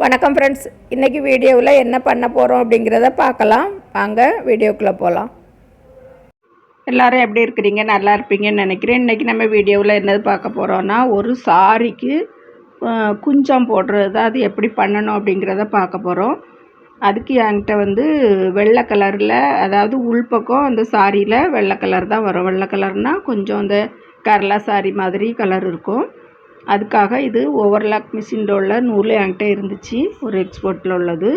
வணக்கம் ஃப்ரெண்ட்ஸ், இன்றைக்கி வீடியோவில் என்ன பண்ண போகிறோம் அப்படிங்கிறத பார்க்கலாம். வாங்க வீடியோக்குள்ளே போகலாம். எல்லோரும் எப்படி இருக்கிறீங்க? நல்லா இருப்பீங்கன்னு நினைக்கிறேன். இன்றைக்கி நம்ம வீடியோவில் என்னது பார்க்க போகிறோன்னா, ஒரு சாரிக்கு குஞ்சம் போடுறது, அது எப்படி பண்ணணும் அப்படிங்கிறத பார்க்க போகிறோம். அதுக்கு என்கிட்ட வெள்ளை கலரில், அதாவது உள்பக்கம் அந்த சாரியில் வெள்ளை கலர் தான் வரும். வெள்ளை கலர்னால் கொஞ்சம் அந்த கேரளா சாரி மாதிரி கலர் இருக்கும். அதுக்காக இது ஓவர்லாக் மிஷினில் உள்ள நூல் என்கிட்ட இருந்துச்சு, ஒரு எக்ஸ்போர்ட்டில் உள்ளது.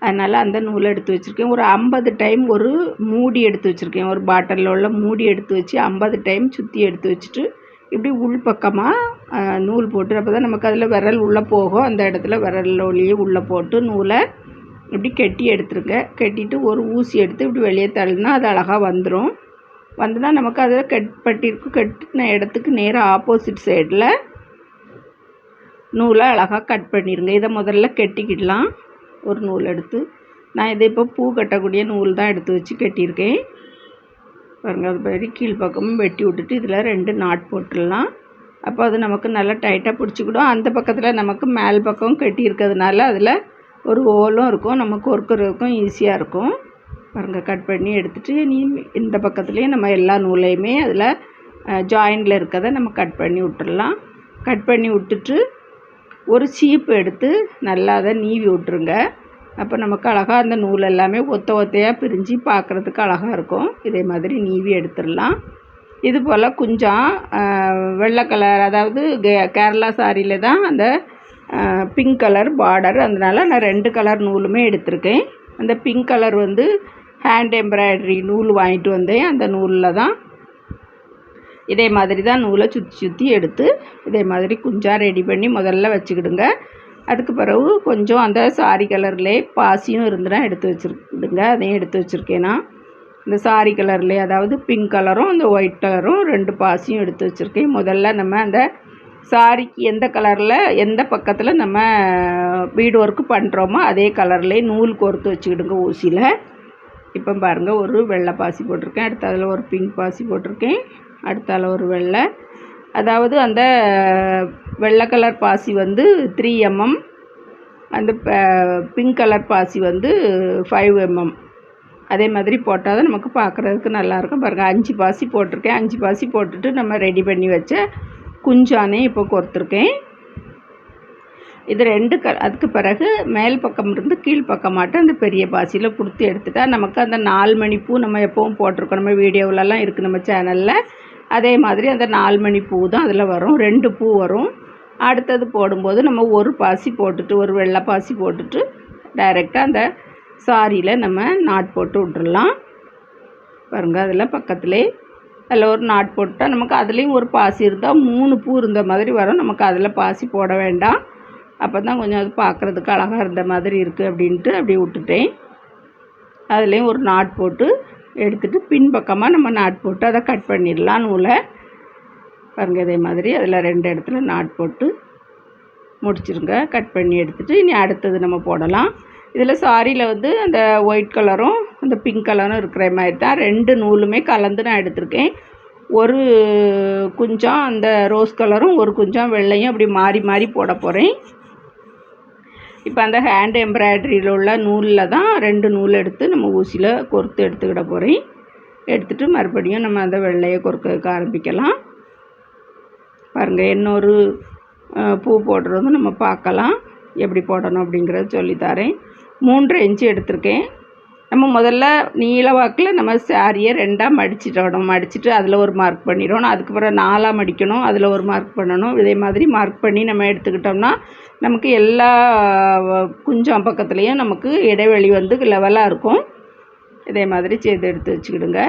அதனால் அந்த நூலை எடுத்து வச்சுருக்கேன். ஒரு 50 டைம் ஒரு மூடி எடுத்து வச்சுருக்கேன். ஒரு பாட்டிலில் உள்ள மூடி எடுத்து வச்சு 50 டைம் சுற்றி எடுத்து வச்சுட்டு இப்படி உள்பக்கமாக நூல் போட்டு, அப்போ தான் நமக்கு அதில் விரல் உள்ளே போகும். அந்த இடத்துல விரல் ஒளியே உள்ளே போட்டு நூலை இப்படி கெட்டி எடுத்துருங்க. கெட்டிட்டு ஒரு ஊசி எடுத்து இப்படி வெளியே தள்ளினா அது அழகாக வந்துடும். வந்துன்னா நமக்கு அதில் கட்டின இடத்துக்கு நேராக ஆப்போசிட் சைடில் நூலை அழகாக கட் பண்ணிடுங்க. இதை முதல்ல கெட்டிக்கிடலாம். ஒரு நூல் எடுத்து, நான் இதை இப்போ பூ கட்டக்கூடிய நூல் தான் எடுத்து வச்சு கட்டியிருக்கேன். பாருங்கள், அது மாதிரி கீழ்ப்பக்கமும் வெட்டி விட்டுட்டு இதில் 2 நாட் போட்டுடலாம். அப்போ அது நமக்கு நல்லா டைட்டாக பிடிச்சிக்கிடும். அந்த பக்கத்தில் நமக்கு மேல் பக்கம் கட்டி இருக்கிறதுனால அதில் ஒரு ஓலும் இருக்கும், நமக்கு ஒர்க்குறதுக்கும் ஈஸியாக இருக்கும். பாருங்கள், கட் பண்ணி எடுத்துகிட்டு இந்த பக்கத்துலேயும் நம்ம எல்லா நூலையுமே அதில் ஜாயிண்டில் இருக்கிறத நம்ம கட் பண்ணி விட்டுடலாம். கட் பண்ணி விட்டுட்டு ஒரு சீப்பு எடுத்து நல்லா அதை நீவி விட்டுருங்க. அப்போ நமக்கு அழகாக அந்த நூல் எல்லாமே ஒத்தையாக பிரிஞ்சு பார்க்குறதுக்கு அழகாக இருக்கும். இதே மாதிரி நீவி எடுத்துடலாம். இது போல் கொஞ்சம் வெள்ளை கலர், அதாவது கேரளா சாரியில் தான் அந்த பிங்க் கலர் பார்டர், அதனால் நான் 2 கலர் நூலுமே எடுத்திருக்கேன். அந்த பிங்க் கலர் ஹேண்ட் எம்ப்ராய்டரி நூல் வாங்கிட்டு வந்தேன். அந்த நூலில் தான் இதே மாதிரி தான் நூலை சுற்றி எடுத்து இதே மாதிரி குஞ்சாக ரெடி பண்ணி முதல்ல வச்சுக்கிடுங்க. அதுக்கு பிறகு கொஞ்சம் அந்த சாரி கலர்லேயே பாசியும் இருந்துன்னா எடுத்து வச்சுருக்கிடுங்க. அதையும் எடுத்து வச்சுருக்கேன்னா இந்த சாரி கலர்லேயே, அதாவது பிங்க் கலரும் அந்த ஒயிட் கலரும் 2 பாசியும் எடுத்து வச்சுருக்கேன். முதல்ல நம்ம அந்த சாரிக்கு எந்த கலரில் எந்த பக்கத்தில் நம்ம பீட் ஒர்க்கு பண்ணுறோமோ அதே கலர்லேயே நூல் கோர்த்து வச்சுக்கிடுங்க ஊசியில். இப்போ பாருங்கள், ஒரு வெள்ளை பாசி போட்டிருக்கேன், அடுத்த அதில் ஒரு பிங்க் பாசி போட்டிருக்கேன், அடுத்தால ஒரு வெள்ளை. அதாவது அந்த வெள்ளை கலர் பாசி 3 mm, அந்த பிங்க் கலர் பாசி 5 mm. அதே மாதிரி போட்டால் தான் நமக்கு பார்க்குறதுக்கு நல்லாயிருக்கும். பாருங்கள், 5 பாசி போட்டிருக்கேன். 5 பாசி போட்டுட்டு நம்ம ரெடி பண்ணி வச்ச குஞ்சானே இப்போ கோர்த்துருக்கேன். இது 2 அதுக்கு பிறகு மேல் பக்கம் இருந்து கீழ்ப்பக்கமாட்டம் அந்த பெரிய பாசியில் கொடுத்து எடுத்துட்டா நமக்கு அந்த 4 மணி பூ நம்ம எப்பவும் போட்டிருக்கோம், நம்ம வீடியோவிலலாம் இருக்குது நம்ம சேனலில். அதே மாதிரி அந்த 4 மணி பூ தான் அதில் வரும். 2 பூ வரும். அடுத்தது போடும்போது நம்ம ஒரு பாசி போட்டுட்டு, ஒரு வெள்ளை பாசி போட்டுட்டு டைரெக்டாக அந்த சாரியில் நம்ம நாட் போட்டு விட்டுடலாம். பாருங்கள், அதில் பக்கத்துலேயே அதில் ஒரு நாட் போட்டால் நமக்கு அதுலேயும் ஒரு பாசி இருந்தால் 3 பூ இருந்த மாதிரி வரும். நமக்கு அதில் பாசி போட வேண்டாம். அப்போ தான் கொஞ்சம் அது பார்க்குறதுக்கு அழகாக இருந்த மாதிரி இருக்குது அப்படின்ட்டு அப்படி விட்டுட்டேன். அதுலேயும் ஒரு நாட் போட்டு எடுத்துகிட்டு பின்பக்கமாக நம்ம நாட் போட்டு அதை கட் பண்ணிடலாம் நூலை. பாருங்கள், இதே மாதிரி அதில் 2 இடத்துல நாட் போட்டு முடிச்சிருங்க. கட் பண்ணி எடுத்துகிட்டு இனி அடுத்தது நம்ம போடலாம். இதில் சாரியில் அந்த ஒயிட் கலரும் அந்த பிங்க் கலரும் இருக்கிற மாதிரி தான் 2 நூலுமே கலந்து நான் எடுத்திருக்கேன். ஒரு குஞ்சம் அந்த ரோஸ் கலரும் ஒரு குஞ்சம் வெள்ளையும் அப்படி மாறி மாறி போட போகிறேன். இப்போ அந்த ஹேண்ட் எம்ப்ராய்டரியில் உள்ள நூலில் தான் 2 நூல் எடுத்து நம்ம ஊசியில் கோர்த்து எடுத்துக்கிட போகிறேன். எடுத்துகிட்டு மறுபடியும் நம்ம அந்த வெள்ளையை கோர்க்க ஆரம்பிக்கலாம். பாருங்கள், இன்னொரு பூ போடுறதும் நம்ம பார்க்கலாம், எப்படி போடணும் அப்படிங்கிறத சொல்லித்தரேன். 3 இன்ச்சு எடுத்திருக்கேன். நம்ம முதல்ல நீல வாக்கில் நம்ம சாரியை 2ஆக மடிச்சிடணும். மடிச்சுட்டு அதில் ஒரு மார்க் பண்ணிடணும். அதுக்கப்புறம் 4ஆக மடிக்கணும், அதில் ஒரு மார்க் பண்ணணும். இதே மாதிரி மார்க் பண்ணி நம்ம எடுத்துக்கிட்டோம்னா நமக்கு எல்லா குஞ்சம் பக்கத்துலேயும் நமக்கு இடைவெளி லெவலாக இருக்கும். இதே மாதிரி செய்து எடுத்து வச்சுக்கிடுங்க.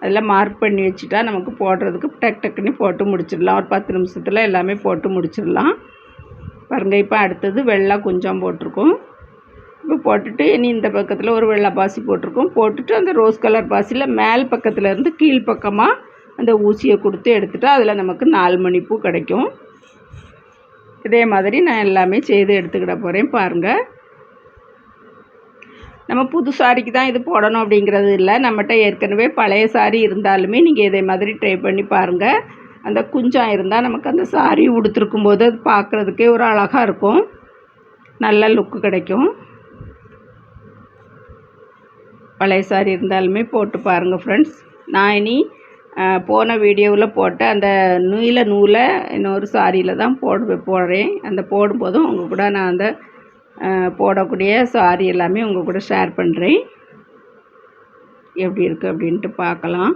அதில் மார்க் பண்ணி வச்சுட்டா நமக்கு போடுறதுக்கு டக் டக்குன்னு போட்டு முடிச்சிடலாம். ஒரு 10 நிமிஷத்தில் எல்லாமே போட்டு முடிச்சிடலாம். பாருங்கள், இப்போ அடுத்தது வெள்ளை குஞ்சம் போட்டிருக்கோம். இப்போ போட்டுட்டு இனி இந்த பக்கத்தில் ஒரு வெள்ளை பாசி போட்டிருக்கோம். போட்டுட்டு அந்த ரோஸ் கலர் பாசியில் மேல் பக்கத்துலேருந்து கீழ்ப்பக்கமாக அந்த ஊசியை கொடுத்து எடுத்துட்டா அதில் நமக்கு 4 மணி பூ கிடைக்கும். இதே மாதிரி நான் எல்லாமே செய்து எடுத்துக்கிட போகிறேன். பாருங்கள், நம்ம புது சாரிக்கு தான் இது போடணும் அப்படிங்கிறது இல்லை. நம்மகிட்ட ஏற்கனவே பழைய சாரி இருந்தாலுமே நீங்கள் இதே மாதிரி ட்ரை பண்ணி பாருங்கள். அந்த குஞ்சம் இருந்தால் நமக்கு அந்த சாரி உடுத்திருக்கும் போது அது பார்க்குறதுக்கே ஒரு அழகாக இருக்கும். நல்ல லுக்கு கிடைக்கும். பழைய சாரி இருந்தாலுமே போட்டு பாருங்கள் ஃப்ரெண்ட்ஸ். நான் இனி போன வீடியோவில் போட்ட அந்த நூலை இன்னொரு சாரியில் தான் போடுறேன். அந்த போடும்போதும் உங்கள் கூட நான் அந்த போடக்கூடிய சாரி எல்லாமே உங்கள் கூட ஷேர் பண்ணுறேன். எப்படி இருக்குது அப்படின்ட்டு பார்க்கலாம்.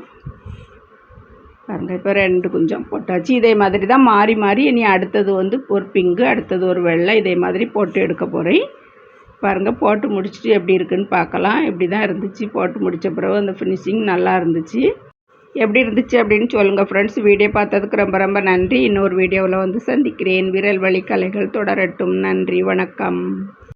பாருங்கள், இப்போ 2 குஞ்சம் போட்டாச்சு. இதே மாதிரி தான் மாறி மாறி இனி அடுத்தது வந்து ஒரு பிங்கு, அடுத்தது ஒரு வெள்ளை, இதே மாதிரி போட்டு எடுக்க போகிறேன். பாருங்கள், போட்டு முடிச்சுட்டு எப்படி இருக்குன்னு பார்க்கலாம். இப்படி தான் இருந்துச்சு. போட்டு முடித்த பிறகு அந்த ஃபினிஷிங் நல்லா இருந்துச்சு. எப்படி இருந்துச்சு அப்படின்னு சொல்லுங்கள் ஃப்ரெண்ட்ஸ். வீடியோ பார்த்ததுக்கு ரொம்ப ரொம்ப நன்றி. இன்னொரு வீடியோவில் வந்து சந்திக்கிறேன். விரல் வலி கலைகள் தொடரட்டும். நன்றி, வணக்கம்.